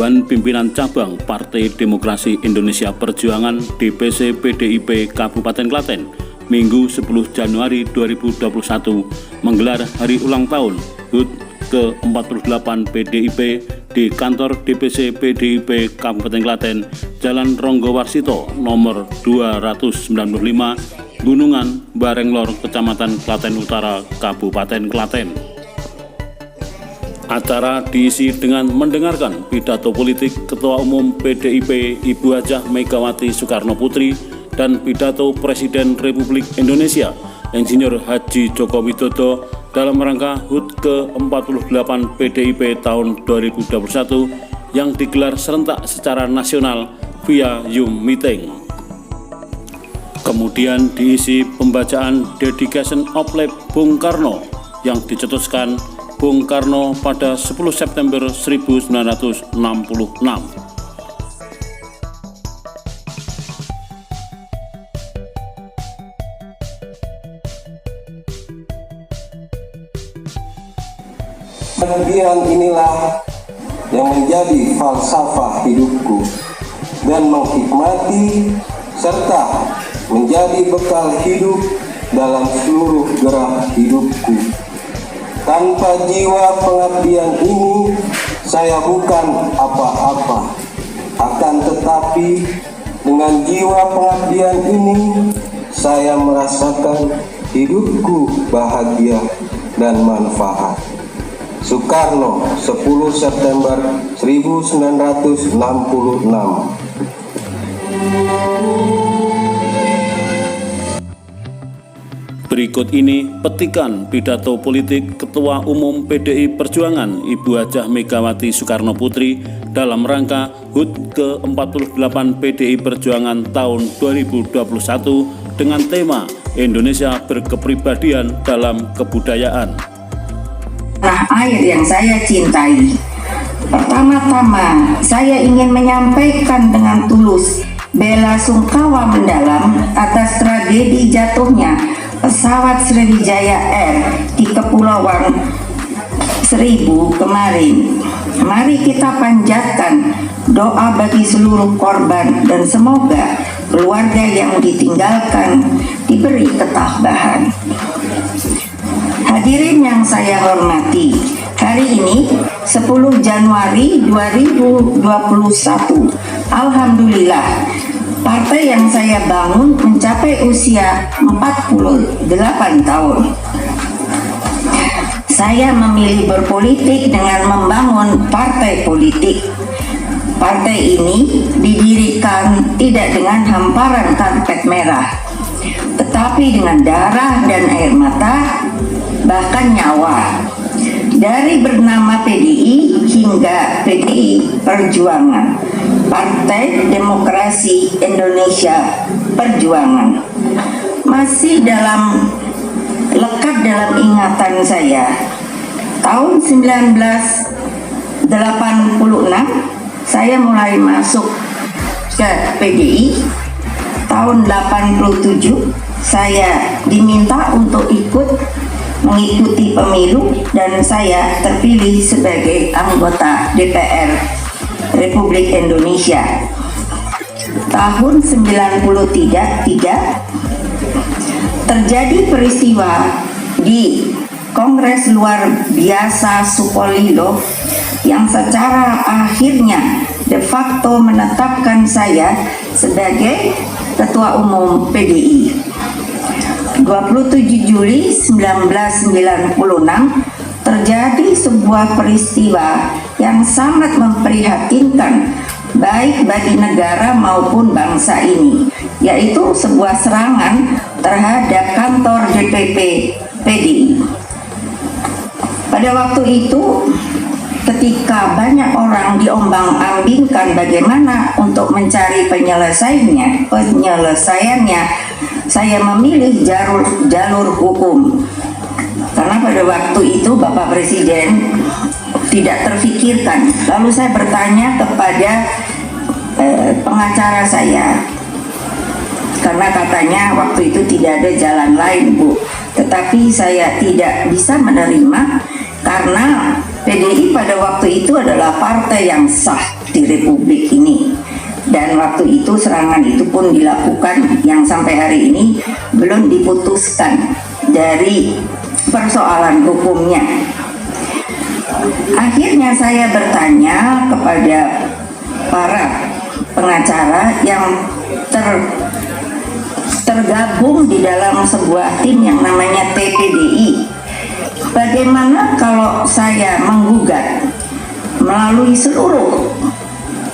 Dewan Pimpinan Cabang Partai Demokrasi Indonesia Perjuangan DPC PDIP Kabupaten Klaten Minggu 10 Januari 2021 menggelar hari ulang tahun HUT ke-48 PDIP di kantor DPC PDIP Kabupaten Klaten, Jalan Ronggo Warsito, nomor 295, Gunungan, Barenglor, Kecamatan Klaten Utara, Kabupaten Klaten. Acara diisi dengan mendengarkan pidato politik Ketua Umum PDIP Ibu Hajah Megawati Soekarno Putri dan pidato Presiden Republik Indonesia Insinyur Haji Joko Widodo dalam rangka HUT ke-48 PDIP tahun 2021 yang digelar serentak secara nasional via Zoom Meeting. Kemudian diisi pembacaan Dedication of Life Bung Karno yang dicetuskan Bung Karno pada 10 September 1966. Pengabdian inilah yang menjadi falsafah hidupku dan menghikmati serta menjadi bekal hidup dalam seluruh gerak hidupku. Tanpa jiwa pengabdian ini, saya bukan apa-apa. Akan tetapi, dengan jiwa pengabdian ini, saya merasakan hidupku bahagia dan manfaat. Soekarno, 10 September 1966. Berikut ini petikan pidato politik Ketua Umum PDI Perjuangan Ibu Hajah Megawati Soekarno Putri dalam rangka HUT ke-48 PDI Perjuangan tahun 2021 dengan tema Indonesia Berkepribadian dalam Kebudayaan. Tanah air yang saya cintai, pertama-tama saya ingin menyampaikan dengan tulus bela sungkawa mendalam atas tragedi jatuhnya pesawat Sriwijaya Air di Kepulauan Seribu kemarin. Mari kita panjatkan doa bagi seluruh korban dan semoga keluarga yang ditinggalkan diberi ketabahan. Hadirin yang saya hormati, hari ini 10 Januari 2021, alhamdulillah partai yang saya bangun mencapai usia 48 tahun. Saya memilih berpolitik dengan membangun partai politik. Partai ini didirikan tidak dengan hamparan karpet merah, tetapi dengan darah dan air mata, bahkan nyawa. Dari bernama PDI hingga PDI Perjuangan, Partai Demokrasi Indonesia Perjuangan, masih lekat dalam ingatan saya. Tahun 1986 saya mulai masuk ke PDI. Tahun 87 saya diminta untuk mengikuti pemilu dan saya terpilih sebagai anggota DPR Republik Indonesia. Tahun 1993 terjadi peristiwa di Kongres Luar Biasa Sukolilo yang secara akhirnya de facto menetapkan saya sebagai Ketua Umum PDI. 27 Juli 1996 terjadi sebuah peristiwa yang sangat memprihatinkan baik bagi negara maupun bangsa ini, yaitu sebuah serangan terhadap kantor DPP PDI. Pada waktu itu, ketika banyak orang diombang-ambingkan bagaimana untuk mencari penyelesaiannya, saya memilih jalur hukum. Karena pada waktu itu Bapak Presiden tidak terfikirkan. Lalu saya bertanya kepada pengacara saya, karena katanya waktu itu tidak ada jalan lain, Bu. Tetapi saya tidak bisa menerima karena PDI pada waktu itu adalah partai yang sah. di Republik ini. Dan waktu itu serangan itu pun dilakukan yang sampai hari ini belum diputuskan dari persoalan hukumnya. Akhirnya saya bertanya kepada para pengacara yang tergabung di dalam sebuah tim yang namanya TPDI, bagaimana kalau saya menggugat melalui seluruh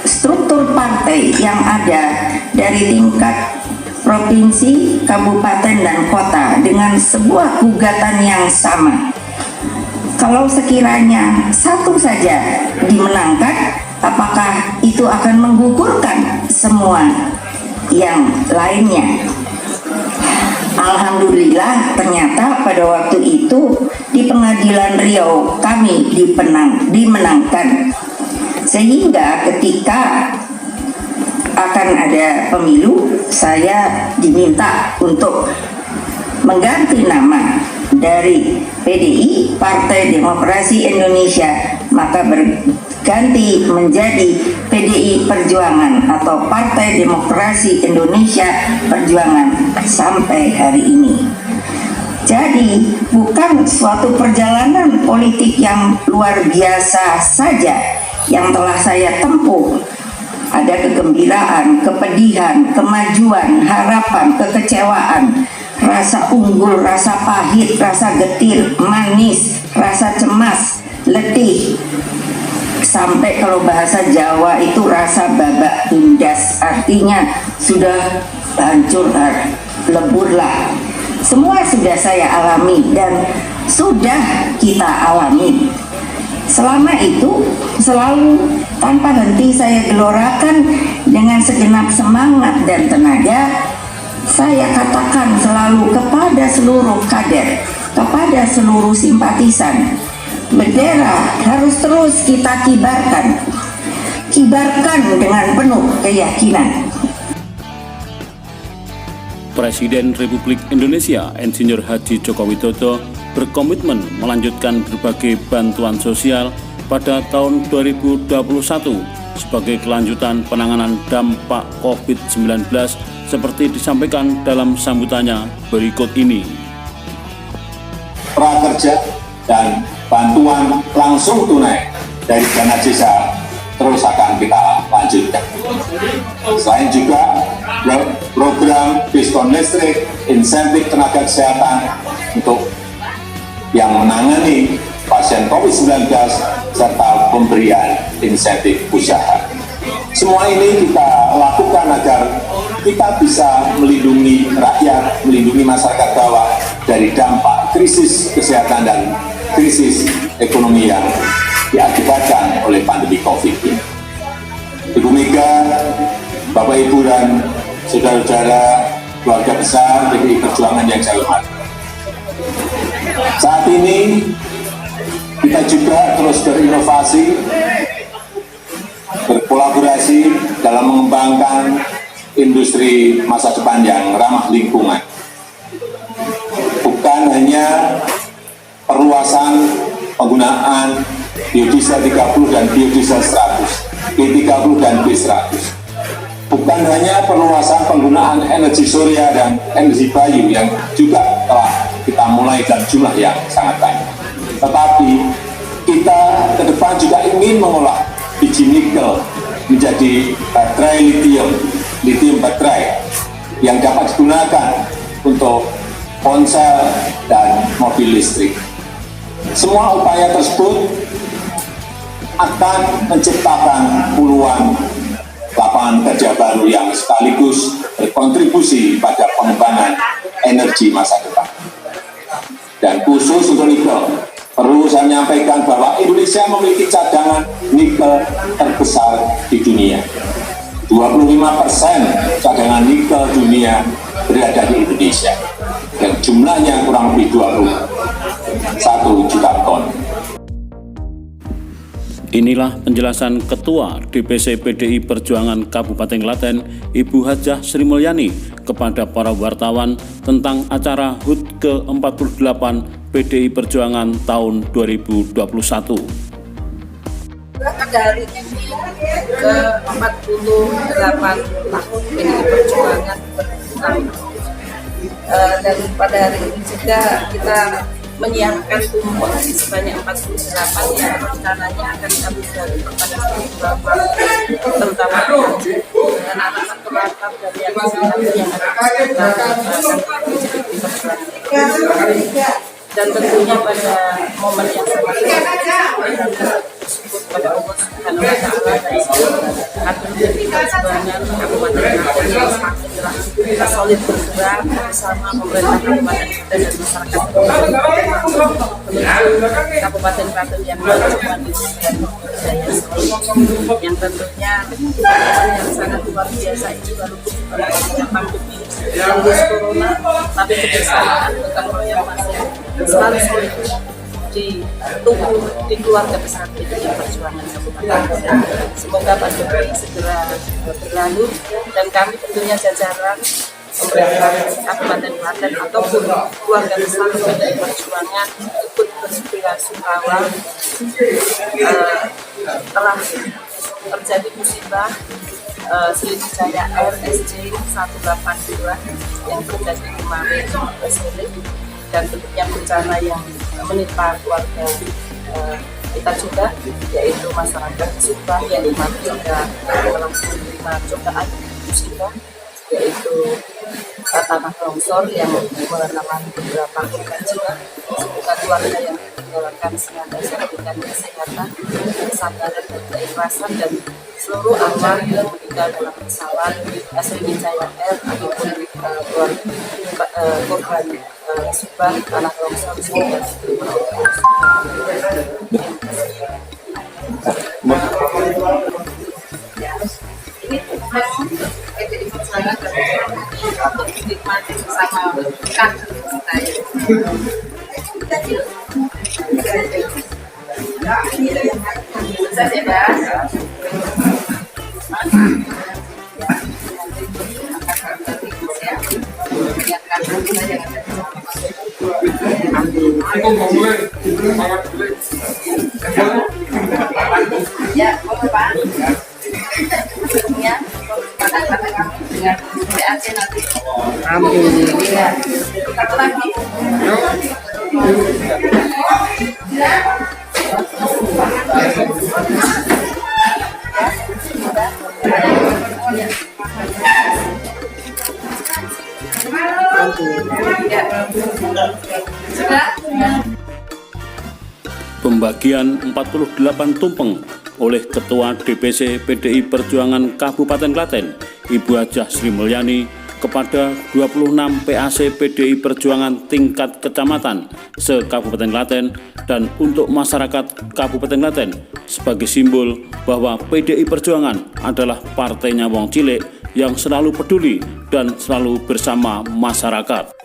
struktur partai yang ada dari tingkat provinsi, kabupaten, dan kota dengan sebuah gugatan yang sama. Kalau sekiranya satu saja dimenangkan, apakah itu akan menggugurkan semua yang lainnya? Alhamdulillah, ternyata pada waktu itu di Pengadilan Riau kami dimenangkan. Sehingga ketika akan ada pemilu, saya diminta untuk mengganti nama dari PDI, Partai Demokrasi Indonesia, maka berganti menjadi PDI Perjuangan atau Partai Demokrasi Indonesia Perjuangan sampai hari ini. Jadi bukan suatu perjalanan politik yang luar biasa saja yang telah saya tempuh. Ada kegembiraan, kepedihan, kemajuan, harapan, kekecewaan, rasa unggul, rasa pahit, rasa getir, manis, rasa cemas, letih, sampai kalau bahasa Jawa itu rasa babak bundas, artinya sudah hancur leburlah. Semua sudah saya alami dan sudah kita alami. Selama itu selalu tanpa henti saya gelorakan dengan segenap semangat dan tenaga. Saya katakan selalu kepada seluruh kader, kepada seluruh simpatisan, bendera harus terus kita kibarkan dengan penuh keyakinan. Presiden Republik Indonesia Insinyur Haji Joko Widodo berkomitmen melanjutkan berbagai bantuan sosial pada tahun 2021 sebagai kelanjutan penanganan dampak COVID-19 seperti disampaikan dalam sambutannya berikut ini. Prakerja dan bantuan langsung tunai dari dana desa terus akan kita lanjutkan. Selain juga program diskon listrik, insentif tenaga kesehatan untuk yang menangani pasien COVID-19 serta pemberian insentif usaha. Semua ini kita lakukan agar kita bisa melindungi rakyat, melindungi masyarakat bawah dari dampak krisis kesehatan dan krisis ekonomi yang diakibatkan oleh pandemi COVID ini. Ibu Mega, Bapak Ibu dan saudara-saudara keluarga besar PDI Perjuangan yang saya hormati. Saat ini kita juga terus berinovasi, berkolaborasi dalam mengembangkan industri masa depan yang ramah lingkungan. Bukan hanya perluasan penggunaan biodiesel 30 dan biodiesel 100, B30 dan B100. Bukan hanya perluasan penggunaan energi surya dan energi bayu yang juga telah kita mulai dalam jumlah yang sangat banyak. Tetapi kita ke depan juga ingin mengolah biji nikel menjadi baterai lithium baterai yang dapat digunakan untuk ponsel dan mobil listrik. Semua upaya tersebut akan menciptakan puluhan lapangan kerja baru yang sekaligus berkontribusi pada pengembangan energi masa depan. Dan khusus untuk nikel, perlu saya menyampaikan bahwa Indonesia memiliki cadangan nikel terbesar di dunia. 25% cadangan nikel dunia berada di Indonesia, dan jumlahnya kurang lebih 21 juta ton. Inilah penjelasan Ketua DPC PDI Perjuangan Kabupaten Klaten, Ibu Hajah Sri Mulyani, kepada para wartawan tentang acara HUT ke-48 PDI Perjuangan tahun 2021. pada hari ini ke-48 tahun PDI Perjuangan berjuang. Dan pada hari ini juga kita menyiapkan tumpeng sebanyak 48 yang rencananya akan kami bagi kepada beberapa terutama dengan anak-anak terlantar dari yang dan tentunya pada momen yang sangat pada Allah Subhanahu wa Ta'ala dan agar PDI Perjuangan Kabupaten Klaten yang semakin solid bergerak bersama pemerintah Kabupaten Klaten dan masyarakat Kabupaten Klaten yang berjuang dan berjaya selalu. Yang tentunya yang sangat luar biasa ini walaupun ada pandemi virus corona, tapi kebersamaan gotong royong masih selalu solid di tubuh di keluarga besar PDI Perjuangan Kabupaten Klaten. Semoga pandemi segera berlalu dan kami tentunya jajaran pemerintah Kabupaten Klaten ataupun keluarga besar PDI Perjuangan ikut bersuka-sukawa telah terjadi musibah Sriwijaya Air SJ 182 yang terjadi kemarin sore, dan tentunya bencana yang menimpa keluarga kita juga, yaitu masyarakat Subang yang juga telah menerima cobaan musibah, yaitu tanah longsor yang menelan beberapa korban jiwa. Semoga keluarga yang menjalankan senantiasa diberikan kesehatan, kesabaran dan keikhlasan, dan seluruh awak yang meninggal dalam pesawat Sriwijaya Air ataupun korban Subang tanah longsor semoga ini PDI Perjuangan untuk dinikmati bersama kader ya, Pak. Ya, dengan BAC nanti. Alhamdulillah. Satu lagi. Pembagian 48 tumpeng oleh Ketua DPC PDI Perjuangan Kabupaten Klaten, Ibu Hajah Sri Mulyani, kepada 26 PAC PDI Perjuangan tingkat kecamatan se-Kabupaten Klaten dan untuk masyarakat Kabupaten Klaten sebagai simbol bahwa PDI Perjuangan adalah partainya wong cilik yang selalu peduli dan selalu bersama masyarakat.